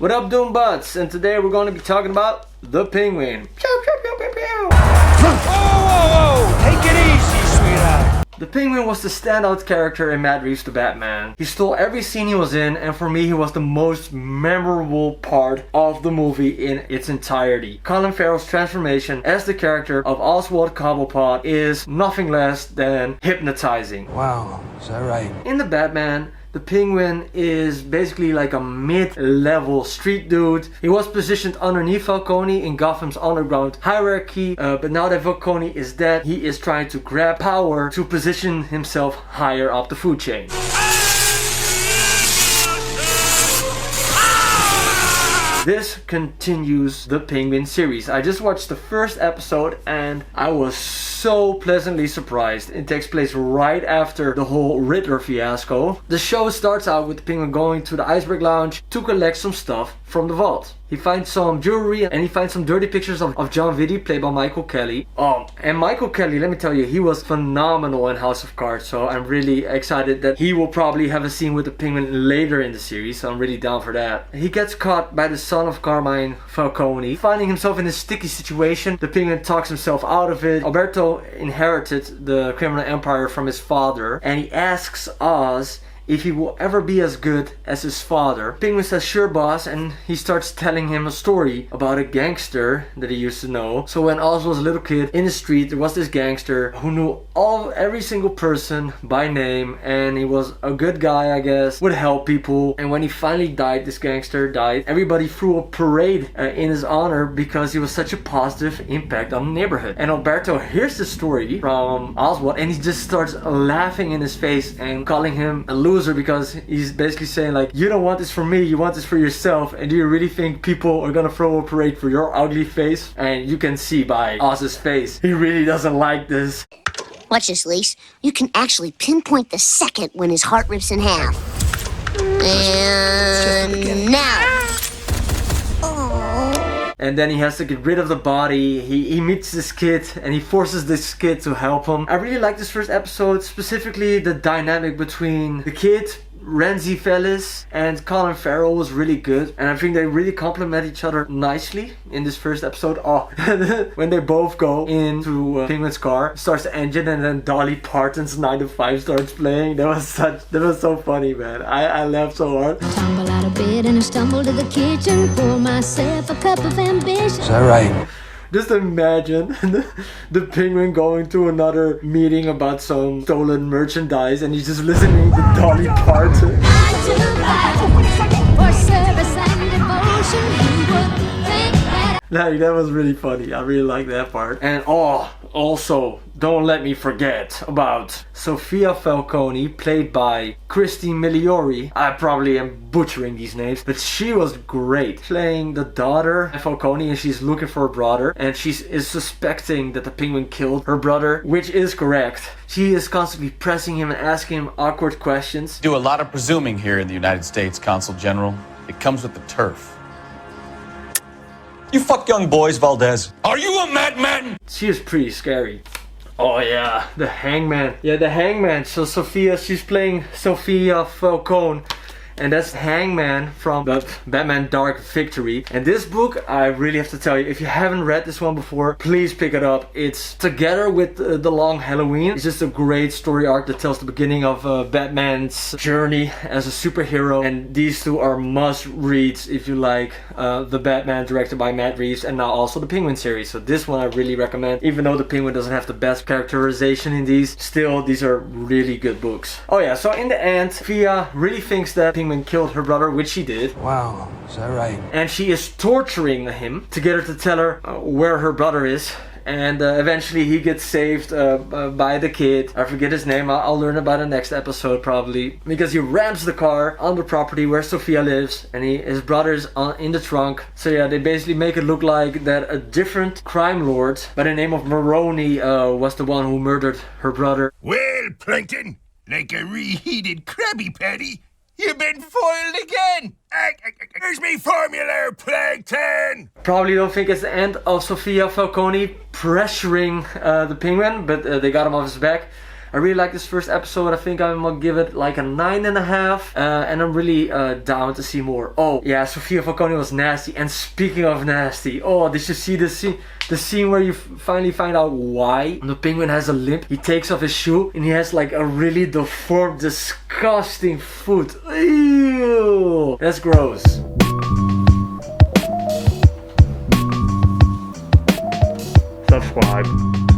What up, Doom Butts? And today we're going to be talking about the Penguin. Pew, pew, pew, pew, pew. Whoa! Take it easy, sweetheart. The Penguin was the standout character in Matt Reeves' The Batman. He stole every scene he was in, and for me he was the most memorable part of the movie in its entirety. Collin Farrel's transformation as the character of Oswald Cobblepot is nothing less than hypnotizing. Wow, is that right? In The Batman, the Penguin is basically like a mid-level street dude. He was positioned underneath Falcone in Gotham's underground hierarchy, but now that Falcone is dead, he is trying to grab power to position himself higher up the food chain. This continues the Penguin series. I just watched the first episode and I was so pleasantly surprised. It takes place right after the whole Riddler fiasco. The show starts out with the Penguin going to the Iceberg Lounge to collect some stuff from the vault. He finds some jewelry and he finds some dirty pictures of John Vitti, played by Michael Kelly. And Michael Kelly, let me tell you, he was phenomenal in House of Cards. So I'm really excited that he will probably have a scene with the Penguin later in the series. So I'm really down for that. He gets caught by the son of Carmine Falcone. Finding himself in a sticky situation, the Penguin talks himself out of it. Alberto inherited the criminal empire from his father, and he asks Oz if he will ever be as good as his father. Penguin says, "Sure, boss," and he starts telling him a story about a gangster that he used to know. So when Oz was a little kid in the street, there was this gangster who knew every single person by name, and he was a good guy, I guess, would help people. And when he finally died, this gangster died, everybody threw a parade in his honor because he was such a positive impact on the neighborhood. And Alberto hears the story from Oswald and he just starts laughing in his face and calling him a loser, because he's basically saying like, you don't want this for me, you want this for yourself, and do you really think people are gonna throw a parade for your ugly face? And you can see by Oz's face, he really doesn't like this. Watch this, Lise. You can actually pinpoint the second when his heart rips in half. And now. And then he has to get rid of the body. He meets this kid and he forces this kid to help him. I really like this first episode, specifically the dynamic between the kid, Renzi Fellis, and Collin Farrel was really good, and I think they really complement each other nicely in this first episode. When they both go into Penguin's car, starts the engine, and then Dolly Parton's 9 to 5 starts playing. That was so funny, man. I laughed so hard. Tumble out of bed and I stumble to the kitchen, pour myself a cup of ambition. Is that right? Just imagine the Penguin going to another meeting about some stolen merchandise and he's just listening to Dolly Parton. Like, that was really funny. I really like that part. And also, don't let me forget about Sofia Falcone, played by Christine Miliori. I probably am butchering these names, but she was great. Playing the daughter of Falcone, and she's looking for her brother, and she is suspecting that the Penguin killed her brother, which is correct. She is constantly pressing him and asking him awkward questions. Do a lot of presuming here in the United States, Consul General. It comes with the turf. You fuck young boys, Valdez. Are you a madman? She is pretty scary. Oh yeah, the Hangman. Yeah, the Hangman. So Sophia, she's playing Sophia Falcone. And that's Hangman from the Batman Dark Victory. And this book, I really have to tell you, if you haven't read this one before, please pick it up. It's together with The Long Halloween. It's just a great story arc that tells the beginning of Batman's journey as a superhero. And these two are must reads if you like the Batman directed by Matt Reeves, and now also the Penguin series. So this one I really recommend. Even though the Penguin doesn't have the best characterization in these, still these are really good books. Oh yeah, so in the end, Fia really thinks that Penguin killed her brother, which she did. Wow, is that right? And she is torturing him to get her to tell her where her brother is. And eventually he gets saved by the kid. I forget his name. I'll learn about it next episode probably. Because he rams the car on the property where Sophia lives. And his brother's in the trunk. So yeah, they basically make it look like that a different crime lord by the name of Maroney was the one who murdered her brother. Well, Plankton, like a reheated Krabby Patty, you've been foiled again! Here's me formula, Plankton! Probably don't think it's the end of Sofia Falcone pressuring the Penguin, but they got him off his back. I really like this first episode. I think I'm gonna give it like a 9.5. And I'm really down to see more. Oh yeah, Sofia Falcone was nasty. And speaking of nasty, oh, did you see the scene? The scene where you finally find out why the penguin has a limp. He takes off his shoe and he has like a really deformed, disgusting foot. Ew, that's gross. Subscribe.